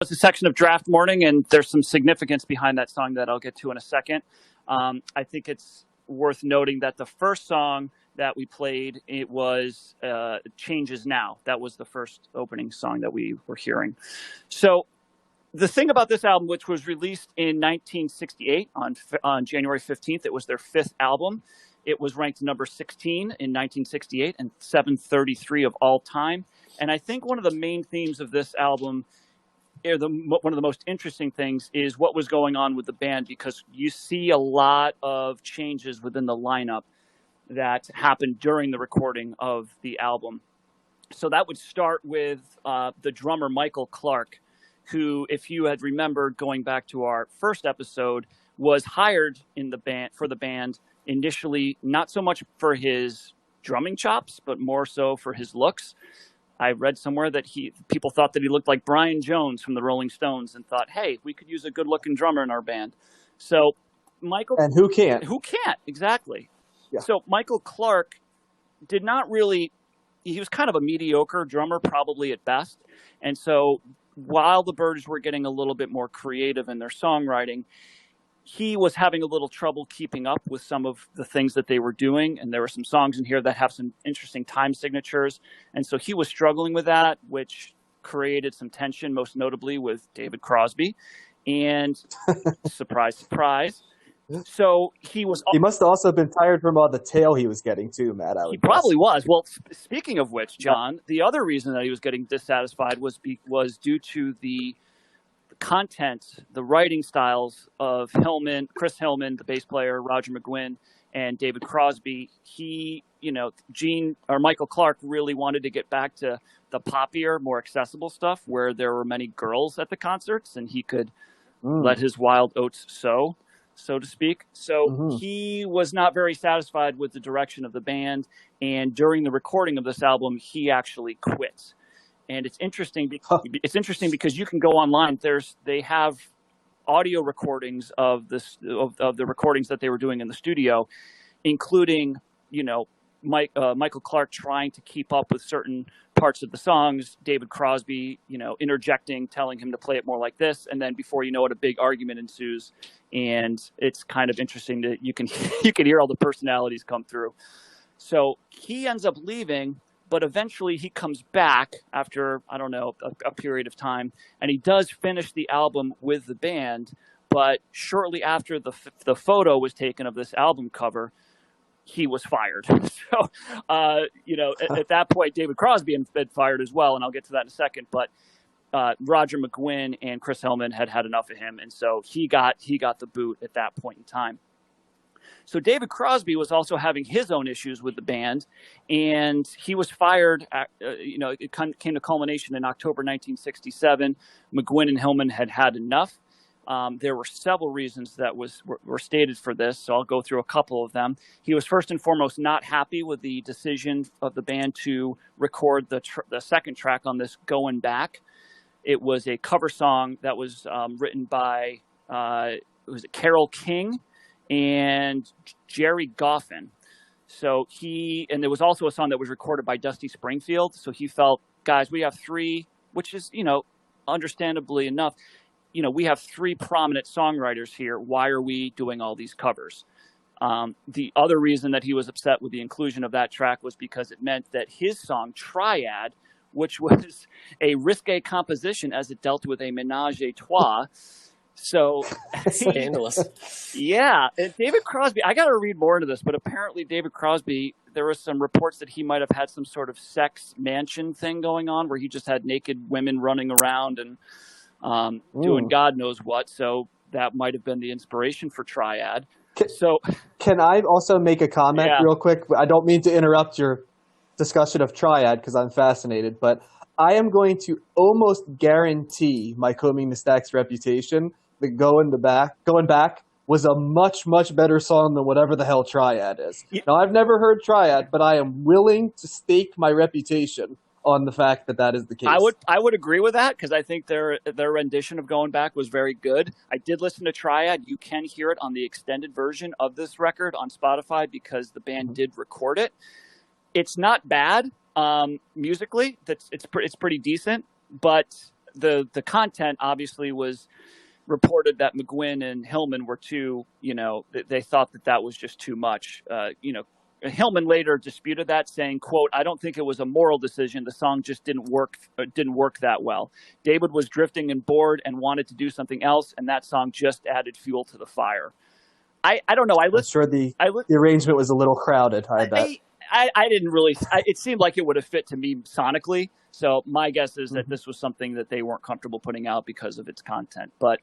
It's a section of Draft Morning, and there's some significance behind that song that I'll get to in a second. I think it's worth noting that the first song that we played, it was Changes Now. That was the first opening song that we were hearing. So the thing about this album, which was released in 1968 on January 15th, it was their fifth album. It was ranked number 16 in 1968 and 733 of all time. And I think one of the main themes of this album, one of the most interesting things, is what was going on with the band, because you see a lot of changes within the lineup that happened during the recording of the album. So that would start with the drummer Michael Clark, who, if you had remembered going back to our first episode, was hired in the band for the band initially, not so much for his drumming chops, but more so for his looks. I read somewhere that people thought that he looked like Brian Jones from the Rolling Stones, and thought, hey, we could use a good-looking drummer in our band. So Michael... And who can't? Who can't, exactly. Yeah. So Michael Clark did not really... He was kind of a mediocre drummer, probably at best. And so while the Byrds were getting a little bit more creative in their songwriting, he was having a little trouble keeping up with some of the things that they were doing. And there were some songs in here that have some interesting time signatures. And so he was struggling with that, which created some tension, most notably with David Crosby. And surprise, surprise. So he must have also been tired from all the tail he was getting too, Matt. He probably was. Well, speaking of which, John, the other reason that he was getting dissatisfied was due to the content, the writing styles of Chris Hillman, the bass player, Roger McGuinn, and David Crosby. Michael Clark really wanted to get back to the poppier, more accessible stuff where there were many girls at the concerts and he could let his wild oats sow, so to speak. So he was not very satisfied with the direction of the band. And during the recording of this album, he actually quit. And it's interesting. It's interesting because you can go online. They have audio recordings of the recordings that they were doing in the studio, including Michael Clark trying to keep up with certain parts of the songs, David Crosby interjecting, telling him to play it more like this, and then before you know it, a big argument ensues. And it's kind of interesting that you can hear all the personalities come through. So he ends up leaving. But eventually he comes back after, I don't know, a period of time, and he does finish the album with the band. But shortly after the photo was taken of this album cover, he was fired. So, at that point, David Crosby had been fired as well, and I'll get to that in a second. But Roger McGuinn and Chris Hillman had enough of him, and so he got the boot at that point in time. So David Crosby was also having his own issues with the band, and he was fired. It came to culmination in October 1967. McGuinn and Hillman had enough. There were several reasons that were stated for this, so I'll go through a couple of them. He was first and foremost not happy with the decision of the band to record the second track on this, Going Back. It was a cover song that was written by Carole King and Jerry Goffin. So there was also a song that was recorded by Dusty Springfield. So he felt, guys, we have three, which is, understandably enough, we have three prominent songwriters here. Why are we doing all these covers? The other reason that he was upset with the inclusion of that track was because it meant that his song Triad, which was a risque composition as it dealt with a ménage à trois, so scandalous. Yeah. And David Crosby, I got to read more into this, but apparently David Crosby, there was some reports that he might have had some sort of sex mansion thing going on where he just had naked women running around and doing God knows what. So that might have been the inspiration for Triad. Can I also make a comment real quick? I don't mean to interrupt your discussion of Triad because I'm fascinated, but I am going to almost guarantee my Combing the Stacks reputation that Going Back was a much, much better song than whatever the hell Triad is. Now, I've never heard Triad, but I am willing to stake my reputation on the fact that is the case. I would agree with that because I think their rendition of Going Back was very good. I did listen to Triad. You can hear it on the extended version of this record on Spotify because the band did record it. It's not bad musically. It's pretty decent, but the content obviously was reported that McGuinn and Hillman were too, they thought that was just too much. Hillman later disputed that, saying, quote, "I don't think it was a moral decision. The song just didn't work that well. David was drifting and bored and wanted to do something else, and that song just added fuel to the fire." I don't know. I'm sure the arrangement was a little crowded, I bet. I didn't really it seemed like it would have fit to me sonically. So my guess is that this was something that they weren't comfortable putting out because of its content. But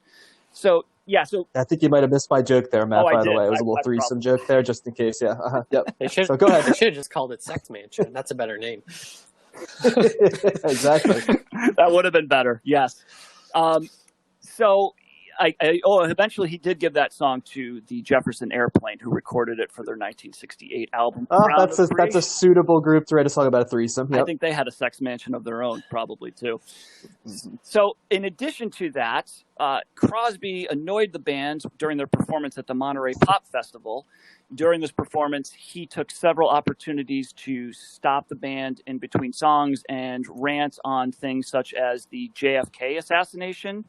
so I think you might have missed my joke there, Matt, by the way. It was a little threesome joke there, just in case. Yeah. Yep. So go ahead. They should have just called it Sex Mansion. That's a better name. Exactly. That would have been better. Yes. Eventually he did give that song to the Jefferson Airplane, who recorded it for their 1968 album. That's a suitable group to write a song about a threesome. Yep. I think they had a sex mansion of their own, probably too. So in addition to that, Crosby annoyed the band during their performance at the Monterey Pop Festival. During this performance, he took several opportunities to stop the band in between songs and rant on things such as the JFK assassination,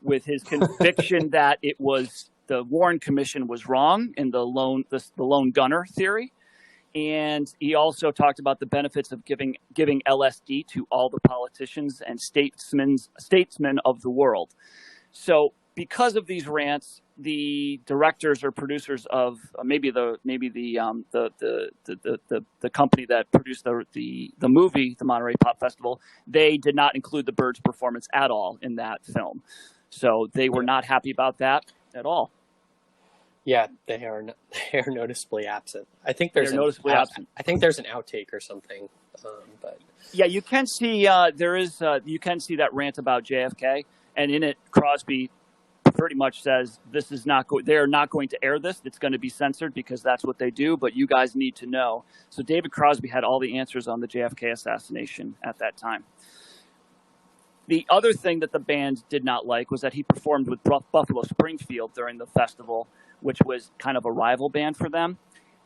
with his conviction that it was the Warren Commission was wrong in the lone gunner theory. And he also talked about the benefits of giving LSD to all the politicians and statesmen of the world. So because of these rants, the directors or producers of maybe the company that produced the movie, the Monterey Pop Festival, they did not include the Byrds performance at all in that film. So they were not happy about that at all. Yeah, they are noticeably absent. I think there's absent. I think there's an outtake or something. But yeah, you can see you can see that rant about JFK, and in it, Crosby pretty much says they are not going to air this. It's going to be censored because that's what they do. But you guys need to know. So David Crosby had all the answers on the JFK assassination at that time. The other thing that the band did not like was that he performed with Buffalo Springfield during the festival, which was kind of a rival band for them.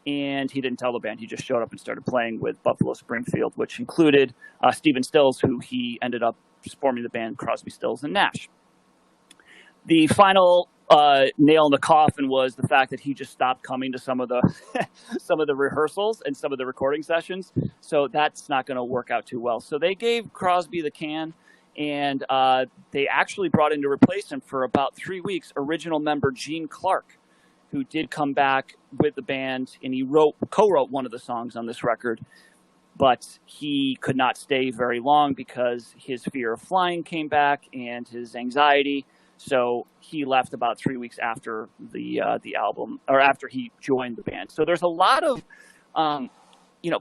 And he didn't tell the band. He just showed up and started playing with Buffalo Springfield, which included Stephen Stills, who he ended up forming the band Crosby, Stills, and Nash. The final nail in the coffin was the fact that he just stopped coming to some of the rehearsals and some of the recording sessions. So that's not going to work out too well. So they gave Crosby the can. And they actually brought in to replace him for about 3 weeks original member Gene Clark, who did come back with the band, and he co-wrote one of the songs on this record, but he could not stay very long because his fear of flying came back and his anxiety. So he left about 3 weeks after the album, or after he joined the band. So there's a lot of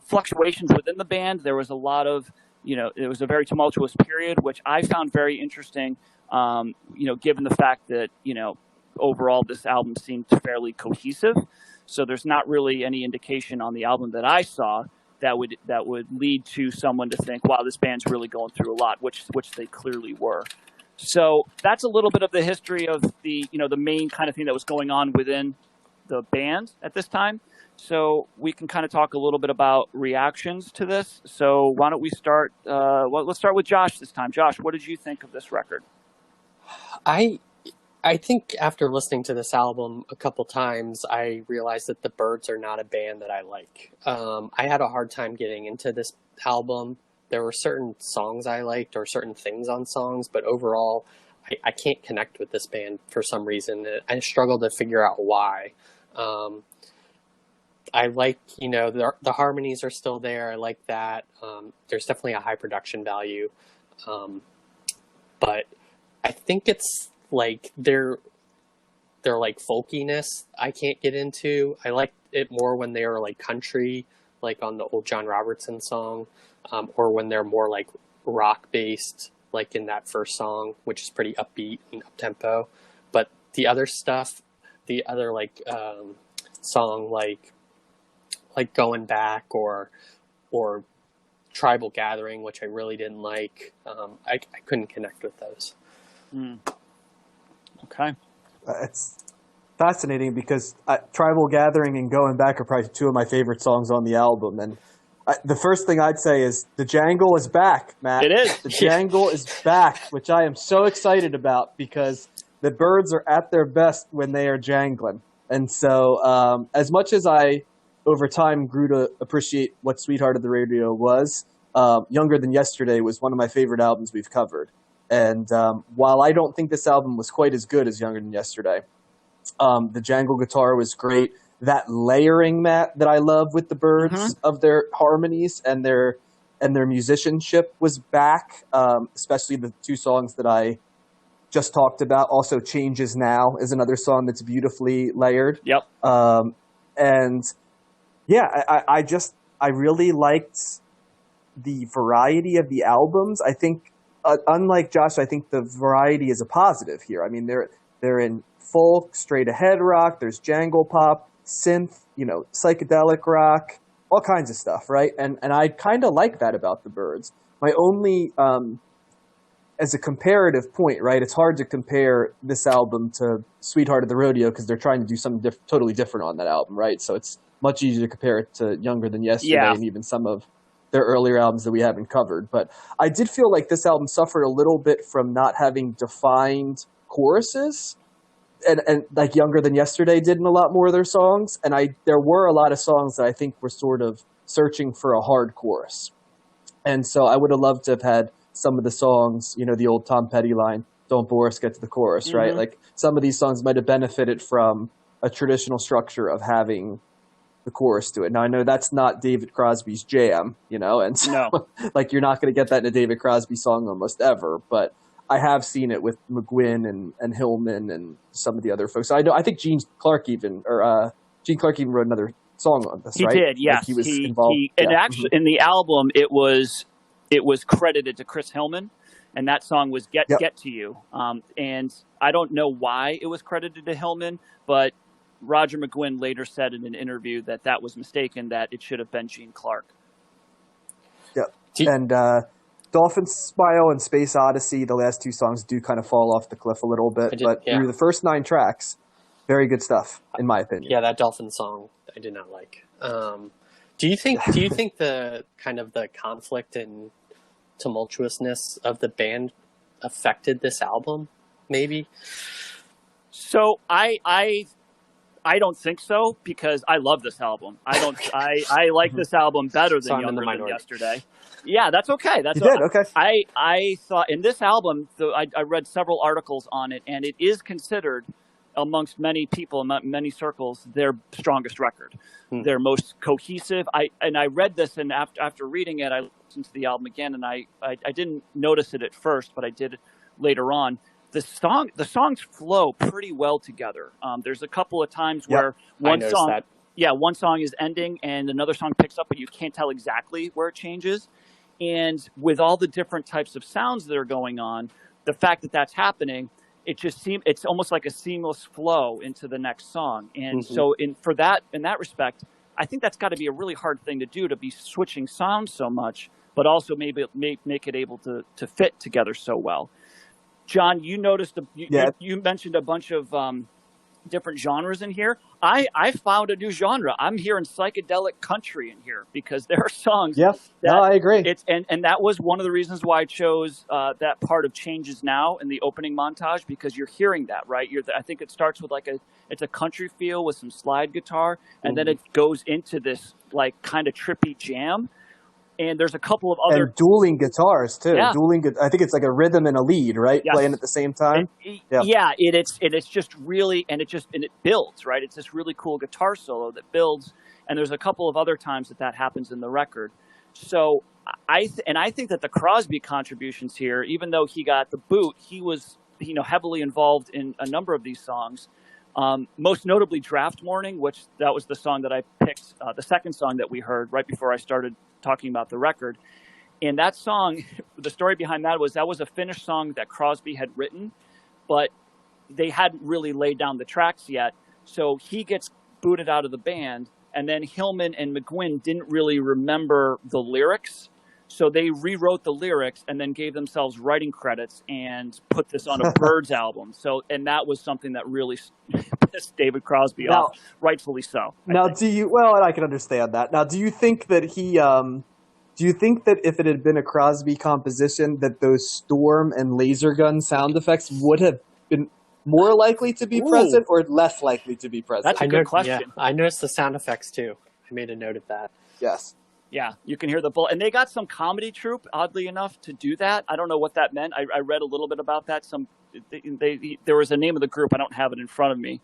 fluctuations within the band. There was a lot of it was a very tumultuous period, which I found very interesting, given the fact that, overall this album seemed fairly cohesive. So there's not really any indication on the album that I saw that would lead to someone to think, wow, this band's really going through a lot, which they clearly were. So that's a little bit of the history of the main kind of thing that was going on within the band at this time. So we can kind of talk a little bit about reactions to this. So why don't we start? Let's start with Josh this time. Josh, what did you think of this record? I think after listening to this album a couple times, I realized that the Byrds are not a band that I like. I had a hard time getting into this album. There were certain songs I liked or certain things on songs, but overall, I can't connect with this band for some reason. I struggle to figure out why. I like, the harmonies are still there. I like that. There's definitely a high production value. But I think it's like their like folkiness I can't get into. I like it more when they are like country, like on the old John Robertson song, or when they're more like rock based, like in that first song, which is pretty upbeat and up tempo. But the other stuff, the other like song like Going Back or Tribal Gathering, which I really didn't like, I couldn't connect with those. Okay. It's fascinating because Tribal Gathering and Going Back are probably two of my favorite songs on the album, and The first thing I'd say is the jangle is back, Matt. It is. The jangle is back, which I am so excited about because the Byrds are at their best when they are jangling. And so as much as I, over time, grew to appreciate what Sweetheart of the Radio was, Younger Than Yesterday was one of my favorite albums we've covered. And while I don't think this album was quite as good as Younger Than Yesterday, the jangle guitar was great. That layering, Matt, that I love with the Byrds of their harmonies and their musicianship was back, especially the two songs that I just talked about. Also, Changes Now is another song that's beautifully layered. Yep. And yeah, I really liked the variety of the albums. I think, unlike Josh, I think the variety is a positive here. I mean, they're in folk, straight ahead rock, there's jangle pop, synth, psychedelic rock, all kinds of stuff, right? And I kind of like that about the Byrds. My only, as a comparative point, right, it's hard to compare this album to Sweetheart of the Rodeo because they're trying to do something totally different on that album, right? So it's much easier to compare it to Younger Than Yesterday and even some of their earlier albums that we haven't covered. But I did feel like this album suffered a little bit from not having defined choruses. And like Younger Than Yesterday did in a lot more of their songs. And there were a lot of songs that I think were sort of searching for a hard chorus. And so I would have loved to have had some of the songs, the old Tom Petty line, don't bore us, get to the chorus, right? Like some of these songs might have benefited from a traditional structure of having the chorus to it. Now I know that's not David Crosby's jam, and so like you're not going to get that in a David Crosby song almost ever, but I have seen it with McGuinn and Hillman and some of the other folks. I think Gene Clark even wrote another song on this, right? He did, yes. Like he was involved. And actually, in the album, it was credited to Chris Hillman, and that song was Get to You. And I don't know why it was credited to Hillman, but Roger McGuinn later said in an interview that was mistaken, that it should have been Gene Clark. Yep. And Dolphin Smile and Space Odyssey, the last two songs do kind of fall off the cliff a little bit, but through the first 9 tracks, very good stuff, in my opinion. Yeah, that Dolphin song I did not like. Do you think the kind of the conflict and tumultuousness of the band affected this album? Maybe. So I don't think so, because I love this album. I like this album better than Younger Than Yesterday. Yeah, that's okay. Okay. I thought in this album, I read several articles on it, and it is considered amongst many people, many circles, their strongest record, their most cohesive. I read this, and after reading it, I listened to the album again, and I didn't notice it at first, but I did later on. The songs flow pretty well together. There's a couple of times where one song is ending and another song picks up, but you can't tell exactly where it changes. And with all the different types of sounds that are going on, the fact that that's happening, it's almost like a seamless flow into the next song. And so in that respect, I think that's got to be a really hard thing to do, to be switching sounds so much, but also maybe make it able to fit together so well. John, you noticed you mentioned a bunch of different genres in here. I found a new genre. I'm hearing psychedelic country in here, because there are songs. Yeah, I agree. And that was one of the reasons why I chose that part of Changes Now in the opening montage, because you're hearing that, right? I think it starts with it's a country feel with some slide guitar, and then it goes into this like kind of trippy jam. And there's a couple of other... And dueling guitars, too. Yeah. I think it's like a rhythm and a lead, right? Yes. Playing at the same time. It's just really... And it builds, right? It's this really cool guitar solo that builds. And there's a couple of other times that happens in the record. So I think that the Crosby contributions here, even though he got the boot, he was heavily involved in a number of these songs. Most notably Draft Morning, which that was the song that I picked, the second song that we heard right before I started talking about the record. And that song, the story behind that was a finished song that Crosby had written, but they hadn't really laid down the tracks yet. So he gets booted out of the band, and then Hillman and McGuinn didn't really remember the lyrics. So they rewrote the lyrics and then gave themselves writing credits and put this on a Byrds album. And that was something that really piss David Crosby now, off, rightfully so. Now, do you? Well, and I can understand that. Now, do you think that he? Do you think that if it had been a Crosby composition, that those storm and laser gun sound effects would have been more likely to be present or less likely to be present? That's a good question. Yeah, I noticed the sound effects too. I made a note of that. Yes. Yeah, you can hear the bullet. And they got some comedy troupe, oddly enough, to do that. I don't know what that meant. I read a little bit about that. There was a name of the group, I don't have it in front of me,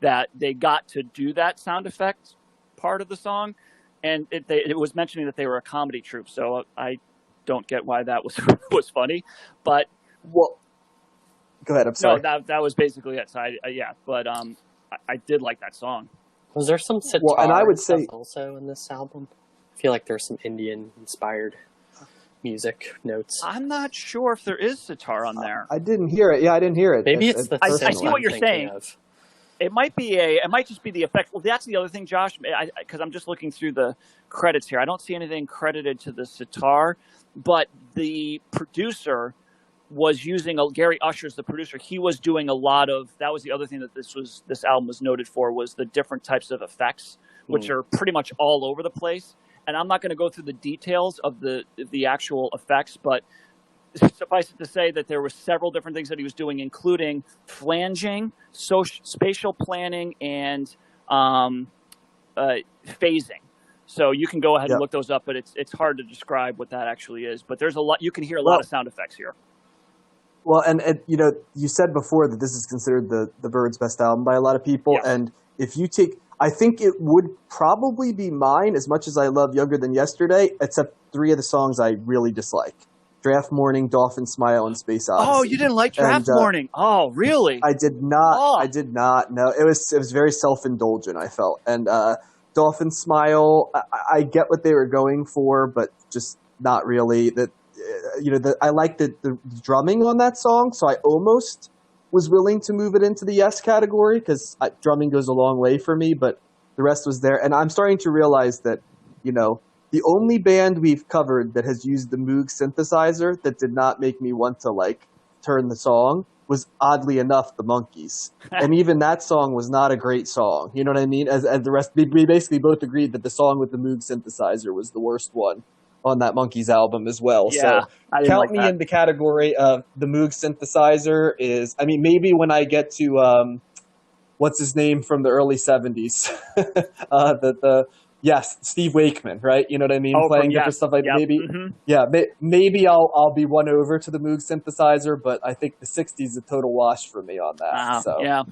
that they got to do that sound effect part of the song. And it was mentioning that they were a comedy troupe. So I don't get why that was funny. But well, go ahead. I'm sorry. No, that was basically it. So I did like that song. Was there some sitar and I would say also in this album? I feel like there's some Indian-inspired music notes. I'm not sure if there is sitar on there. I didn't hear it. Yeah, I didn't hear it. Maybe it's the I see what you're saying. It might just be the effect. Well, that's the other thing, Josh, because I'm just looking through the credits here. I don't see anything credited to the sitar, but the producer was using Gary Usher's the producer. He was doing a lot of. That was the other thing that this album was noted for, was the different types of effects, which are pretty much all over the place. And I'm not going to go through the details of the actual effects, but suffice it to say that there were several different things that he was doing, including flanging, spatial planning, and phasing. So you can go ahead and look those up, but it's hard to describe what that actually is. But there's a lot. You can hear a lot of sound effects here. Well, and you said before that this is considered the BYRD's best album by a lot of people, and if you take, I think it would probably be mine, as much as I love Younger Than Yesterday, except 3 of the songs I really dislike: Draft Morning, Dolphin Smile, and Space Odyssey. Oh, you didn't like Draft Morning? Oh, really? I did not. Oh. I did not. No, it was very self-indulgent, I felt. And Dolphin Smile, I get what they were going for, but just not really. I like the drumming on that song, so I almost was willing to move it into the yes category, because drumming goes a long way for me, but the rest was there. And I'm starting to realize that, the only band we've covered that has used the Moog synthesizer that did not make me want to, turn the song was, oddly enough, the Monkees. And even that song was not a great song. You know what I mean? As the rest, we basically both agreed that the song with the Moog synthesizer was the worst one on that Monkees album as well. Yeah, so count me in the category of the Moog synthesizer is, maybe when I get to, what's his name from the early 70s? Yes, Steve Wakeman, right? You know what I mean? Playing different stuff like that. Maybe, maybe I'll be won over to the Moog synthesizer, but I think the 60s is a total wash for me on that.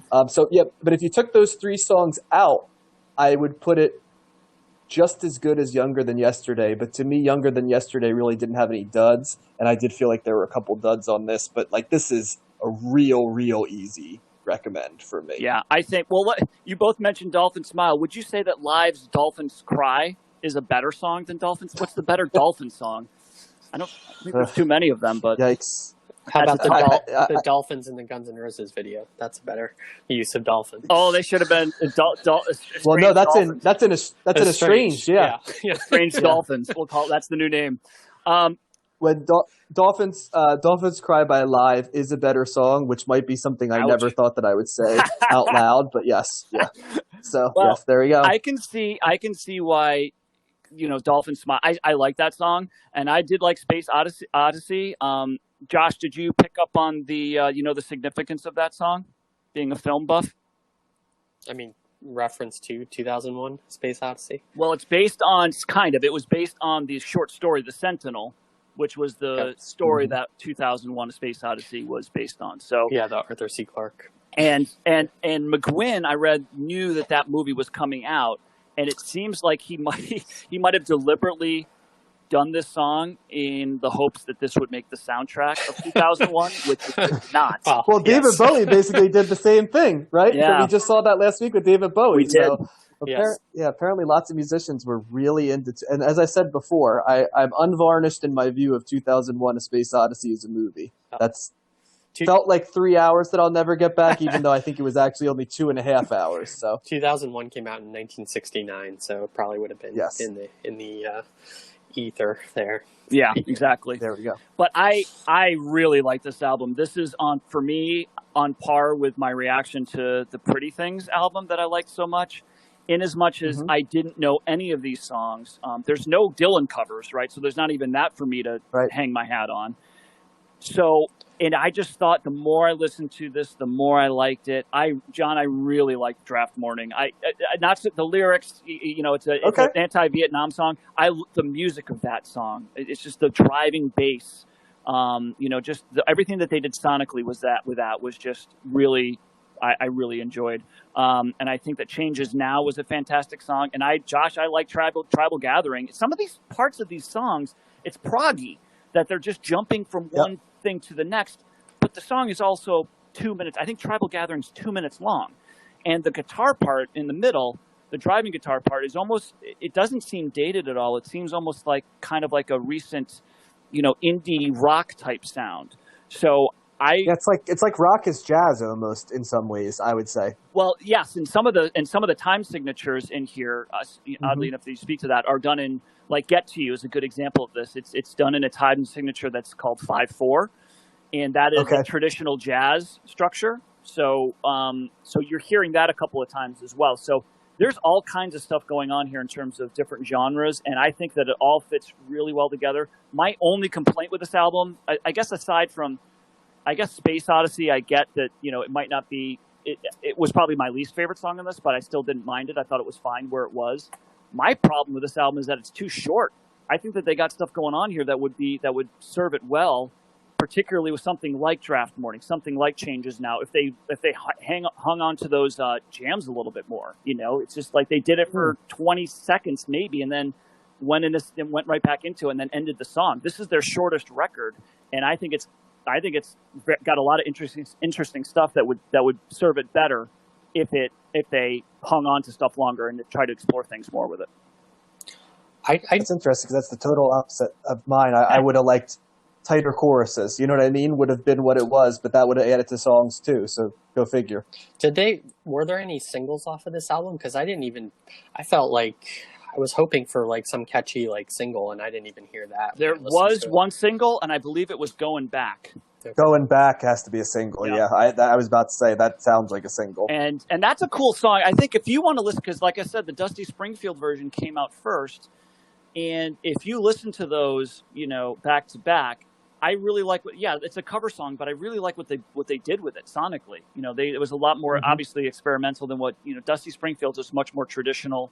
But if you took those 3 songs out, I would put it just as good as Younger Than Yesterday. But to me, Younger Than Yesterday really didn't have any duds, and I did feel like there were a couple duds on this. But this is a real easy recommend for me. Yeah, I think, you both mentioned Dolphin Smile. Would you say that Live's Dolphins Cry is a better song than Dolphins? What's the better Dolphin song? I think there's too many of them, but... Yikes. How about the dolphins in the Guns N' Roses video? That's a better use of dolphins. Oh, they should have been well, no, that's in a strange, yeah. Strange Dolphins. We'll call that's the new name. When Dolphins Cry by Live is a better song, which might be something I never thought that I would say out loud, but yes, yeah. So yes, there we go. I can see why, Dolphin Smile. I like that song, and I did like Space Odyssey. Josh, did you pick up on the the significance of that song, being a film buff? Reference to 2001: Space Odyssey. Well, it was based on the short story, The Sentinel, which was the story that 2001: A Space Odyssey was based on. So yeah, the Arthur C. Clarke. And McGuinn, I read, knew that movie was coming out, and it seems like he might have deliberately done this song in the hopes that this would make the soundtrack of 2001, which it did not. Well, David Bowie basically did the same thing, right? Yeah. So we just saw that last week with David Bowie. We did. Apparently lots of musicians were really into it. And as I said before, I'm unvarnished in my view of 2001: A Space Odyssey as a movie. That's felt like 3 hours that I'll never get back, even though I think it was actually only 2.5 hours. So 2001 came out in 1969, so it probably would have been in the ether there. Yeah, exactly. There we go. But I really like this album. This is for me, on par with my reaction to the Pretty Things album that I liked so much. In as much as I didn't know any of these songs, there's no Dylan covers, right? So there's not even that for me to hang my hat on. So, and I just thought the more I listened to this, the more I liked it. John, I really liked Draft Morning. Not the lyrics, it's an anti-Vietnam song. The music of that song. It's just the driving bass. Just everything that they did sonically was just really. I really enjoyed. And I think that Changes Now was a fantastic song. And Josh, I like Tribal Gathering. Some of these parts of these songs, it's proggy, that they're just jumping from one thing to the next. But the song is also 2 minutes. I think Tribal Gathering is 2 minutes long. And the guitar part in the middle, the driving guitar part, is almost, it doesn't seem dated at all. It seems almost like kind of like a recent, indie rock type sound. So it's like rock is jazz almost in some ways, I would say. Well, yes, and some of the time signatures in here, oddly enough, that you speak to that, are done in, like Get to You is a good example of this. It's done in a time signature that's called 5/4, and that is a traditional jazz structure. So you're hearing that a couple of times as well. So there's all kinds of stuff going on here in terms of different genres, and I think that it all fits really well together. My only complaint with this album, I guess aside from Space Odyssey, I get that, it might not be, it was probably my least favorite song on this, but I still didn't mind it. I thought it was fine where it was. My problem with this album is that it's too short. I think that they got stuff going on here that would serve it well, particularly with something like Draft Morning, something like Changes Now. If they hung on to those jams a little bit more, it's just like they did it for 20 seconds maybe, and then went right back into it and then ended the song. This is their shortest record, and I think it's got a lot of interesting stuff that would serve it better if they hung on to stuff longer and tried to explore things more with it. That's interesting because that's the total opposite of mine. I would have liked tighter choruses. You know what I mean? Would have been what it was, but that would have added to songs too. So go figure. Were there any singles off of this album? Because I felt like I was hoping for like some catchy like single, and I didn't even hear that. There was one single, and I believe it was Going Back. Okay. Going Back has to be a single. Yeah, I was about to say that sounds like a single. And that's a cool song. I think if you want to listen, because like I said, the Dusty Springfield version came out first, and if you listen to those, back to back, I really like it's a cover song, but I really like what they did with it sonically. It was a lot more obviously experimental than what Dusty Springfield's is much more traditional.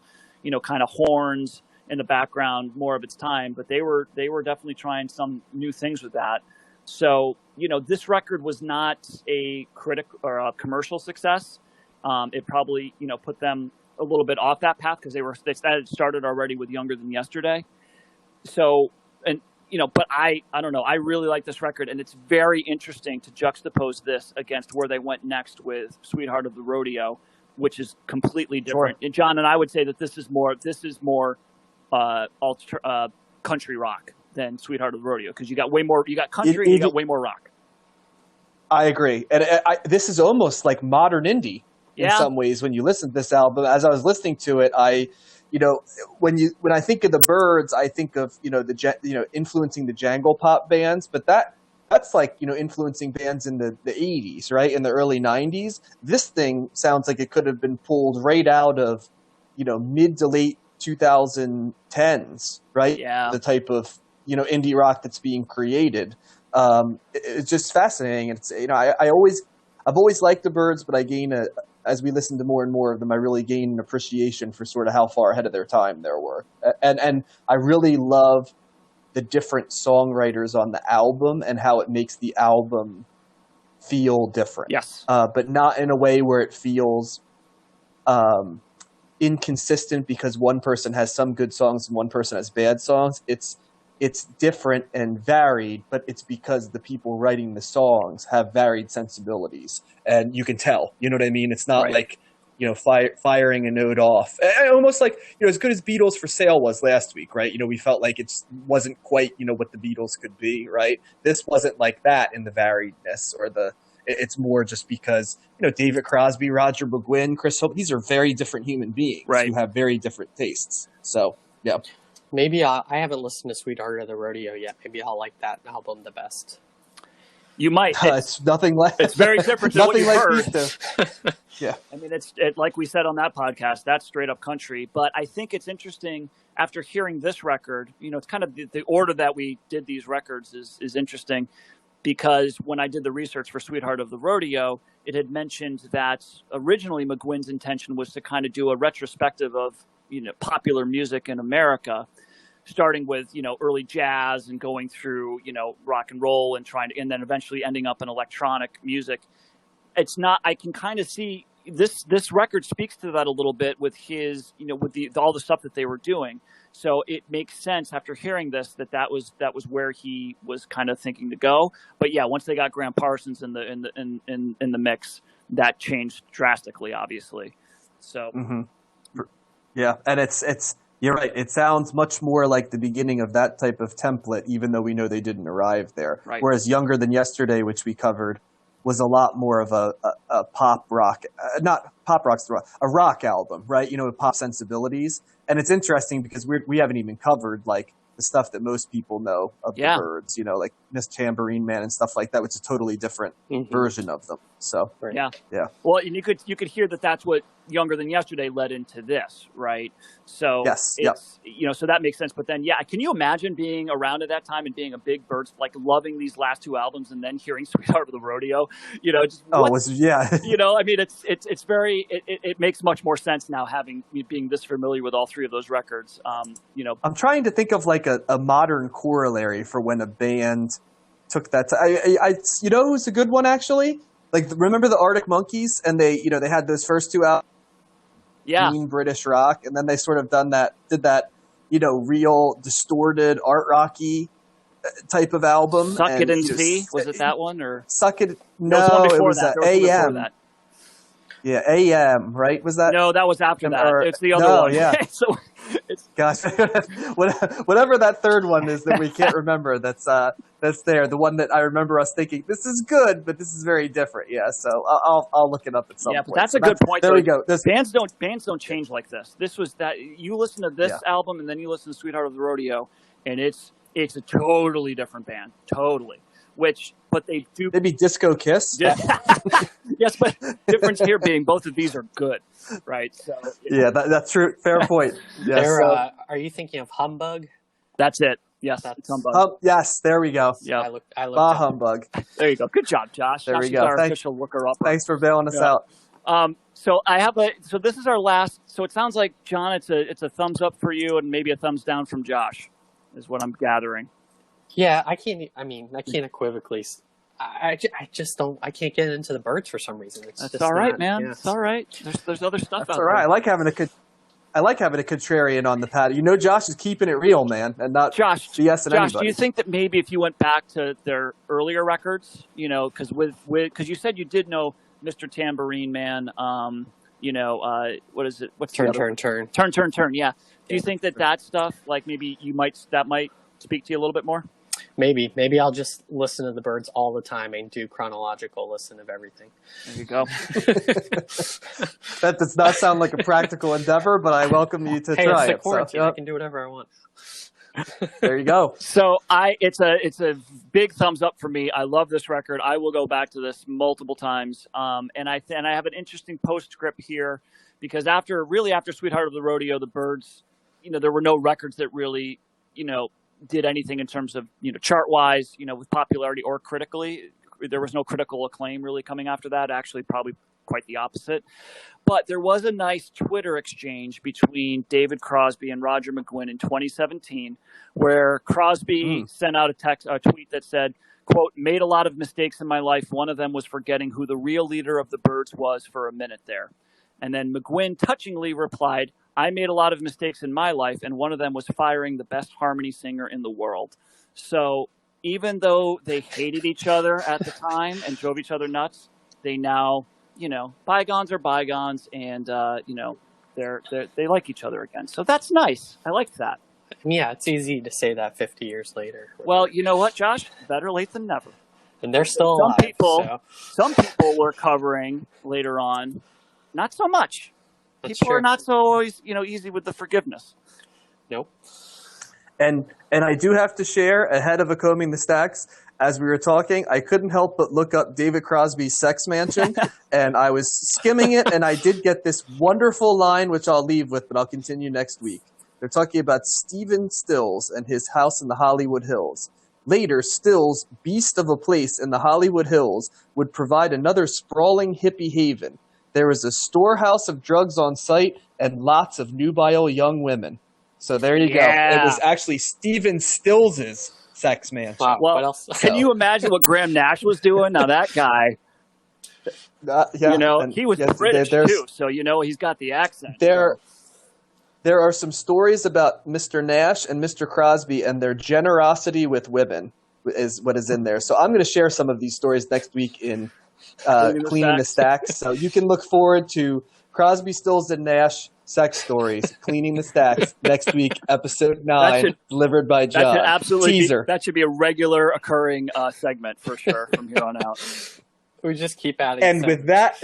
Kind of horns in the background, more of its time, but they were definitely trying some new things with that. So, this record was not a or a commercial success. It probably, put them a little bit off that path because they started already with Younger Than Yesterday. So, and, but I don't know. I really like this record, and it's very interesting to juxtapose this against where they went next with Sweetheart of the Rodeo, which is completely different. Sure. And John and I would say that this is more country rock than Sweetheart of the Rodeo, because you got country, you got way more rock. I agree. And this is almost like modern indie in some ways when you listen to this album. As I was listening to it, when I think of the Byrds, I think of, influencing the jangle pop bands, but that's like, influencing bands in the 80s, right? In the early 90s. This thing sounds like it could have been pulled right out of, mid to late 2010s, right? Yeah. The type of, indie rock that's being created. It's just fascinating. It's, I've always liked the Byrds, but as we listen to more and more of them, I really gain an appreciation for sort of how far ahead of their time they were. And I really love the different songwriters on the album and how it makes the album feel different. Yes. But not in a way where it feels inconsistent because one person has some good songs and one person has bad songs. It's different and varied, but it's because the people writing the songs have varied sensibilities. And you can tell, you know what I mean? It's not like, firing a note off. Almost like, as good as Beatles for Sale was last week, right? We felt like it wasn't quite, what the Beatles could be, right? This wasn't like that in the variedness it's more just because, David Crosby, Roger McGuinn, Chris Hope, these are very different human beings who have very different tastes. So, yeah. Maybe I haven't listened to Sweetheart of the Rodeo yet. Maybe I'll like that album the best. You might. It's nothing like. It's very different than nothing what like you've these heard. two. Yeah. I mean, it's like we said on that podcast, that's straight up country. But I think it's interesting after hearing this record, it's kind of the order that we did these records is interesting, because when I did the research for Sweetheart of the Rodeo, it had mentioned that originally McGuinn's intention was to kind of do a retrospective of, popular music in America, starting with, early jazz and going through, rock and roll and then eventually ending up in electronic music. It's not, I can kind of see this record speaks to that a little bit with his, with all the stuff that they were doing. So it makes sense after hearing this that was where he was kind of thinking to go. But yeah, once they got Graham Parsons in the mix, that changed drastically, obviously. So yeah, and it's you're right. It sounds much more like the beginning of that type of template, even though we know they didn't arrive there. Right. Whereas Younger Than Yesterday, which we covered, was a lot more of a pop rock, not pop rock's the rock, a rock album, right? With pop sensibilities. And it's interesting because we haven't even covered like the stuff that most people know of the Byrds, like Miss Tambourine Man and stuff like that, which is a totally different version of them. So yeah. Well, and you could hear that that's what Younger Than Yesterday led into this, right? So yes, so that makes sense. But then, can you imagine being around at that time and being a big Byrds, like loving these last two albums and then hearing Sweetheart of the Rodeo? I mean, it's very it makes much more sense now being this familiar with all three of those records. I'm trying to think of like a modern corollary for when a band took that. Who's a good one actually? Like, remember the Arctic Monkeys, and they had those first two albums. Yeah. British rock, and then they sort of did that, real distorted art rocky type of album. Suck It and See, was it that one or Suck It? No, it was AM. Yeah, AM, right? Was that? No, that was after that. It's the other one. Yeah. So gosh, whatever that third one is that we can't remember. That's there. The one that I remember us thinking this is good, but this is very different. Yeah, so I'll look it up at some point. Yeah, but that's a good point. There we go. Bands don't change like this. This was that you listen to this album and then you listen to Sweetheart of the Rodeo, and it's a totally different band, totally. But they do. Maybe Disco Kiss. Yeah. Yes, but difference here being both of these are good, right? So that's true. Fair point. Yes. Are you thinking of Humbug? That's it. Yes, it's Humbug. Yes, there we go. Yeah, I looked Bah Humbug. There you go. Good job, Josh. There we Josh go. is our official looker up. Thanks for bailing us out. So so this is our last. So it sounds like, John, it's a thumbs up for you and maybe a thumbs down from Josh, is what I'm gathering. Yeah, I can't equivocally. I just don't. I can't get into the Byrds for some reason. That's all right, man. It's all right. There's other stuff. That's all right. There. I like having a contrarian on the pad. Josh is keeping it real, man, and not BSing anybody. Josh, do you think that maybe if you went back to their earlier records, because because you said you did know Mr. Tambourine Man, what is it? What's Turn. Yeah. Do you think that stuff, like maybe that might speak to you a little bit more? Maybe I'll just listen to the Byrds all the time and do chronological listen of everything. There you go. That does not sound like a practical endeavor, but I welcome you to try it's it. Quarantine. I can do whatever I want. There you go. So it's a big thumbs up for me. I love this record. I will go back to this multiple times. And I have an interesting postscript here, because after Sweetheart of the Rodeo, the Byrds, there were no records that really, did anything in terms of, chart wise, with popularity or critically. There was no critical acclaim really coming after that. Actually, probably quite the opposite. But there was a nice Twitter exchange between David Crosby and Roger McGuinn in 2017, where Crosby sent out a tweet that said, quote, "Made a lot of mistakes in my life. One of them was forgetting who the real leader of the Byrds was for a minute there." And then McGuinn touchingly replied, "I made a lot of mistakes in my life, and one of them was firing the best harmony singer in the world." So even though they hated each other at the time and drove each other nuts, they now, bygones are bygones, and they like each other again. So that's nice. I like that. Yeah, it's easy to say that 50 years later. Well, you know what, Josh? Better late than never. And they're still alive. Some people were covering later on. Not so much. People are not so always, easy with the forgiveness. Nope. And I do have to share, ahead of a Combing the Stacks, as we were talking, I couldn't help but look up David Crosby's Sex Mansion, and I was skimming it, and I did get this wonderful line, which I'll leave with, but I'll continue next week. They're talking about Stephen Stills and his house in the Hollywood Hills. Later, Stills, beast of a place in the Hollywood Hills, would provide another sprawling hippie haven. There was a storehouse of drugs on site and lots of nubile young women. So there you go. It was actually Stephen Stills' Sex Mansion. Wow, well, what else? Can you imagine what Graham Nash was doing? Now that guy, he was British too, so he's got the accent. There are some stories about Mr. Nash and Mr. Crosby and their generosity with women is what is in there. So I'm going to share some of these stories next week in Cleaning the Stacks. So you can look forward to Crosby, Stills, and Nash sex stories, Cleaning the Stacks, next week, episode 9, delivered by John. That should absolutely Teaser. That should be a regular occurring segment for sure from here on out. We just keep adding. And with that...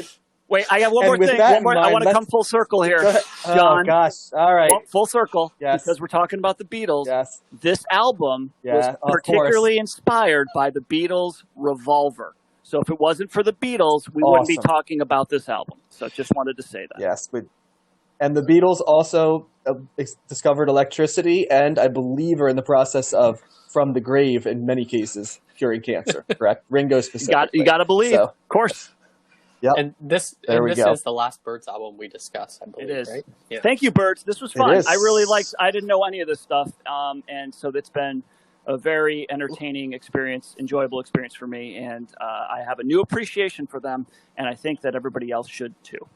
Wait, I got one more thing. I want to come full circle here, John. Oh, gosh. All right. Full circle. Yes. Because we're talking about the Beatles. Yes. This album was particularly inspired by the Beatles' Revolver. So if it wasn't for the Beatles, we wouldn't be talking about this album. So just wanted to say that. Yes. And the Beatles also discovered electricity and I believe are in the process of, from the grave in many cases, curing cancer, correct? Ringo specifically. You got to believe. So, of course. Yep. And this is the last BYRDS album we discuss, I believe. It is. Right? Yeah. Thank you, BYRDS. This was fun. I didn't know any of this stuff. And so it's been a very entertaining experience, enjoyable experience for me. And I have a new appreciation for them. And I think that everybody else should too.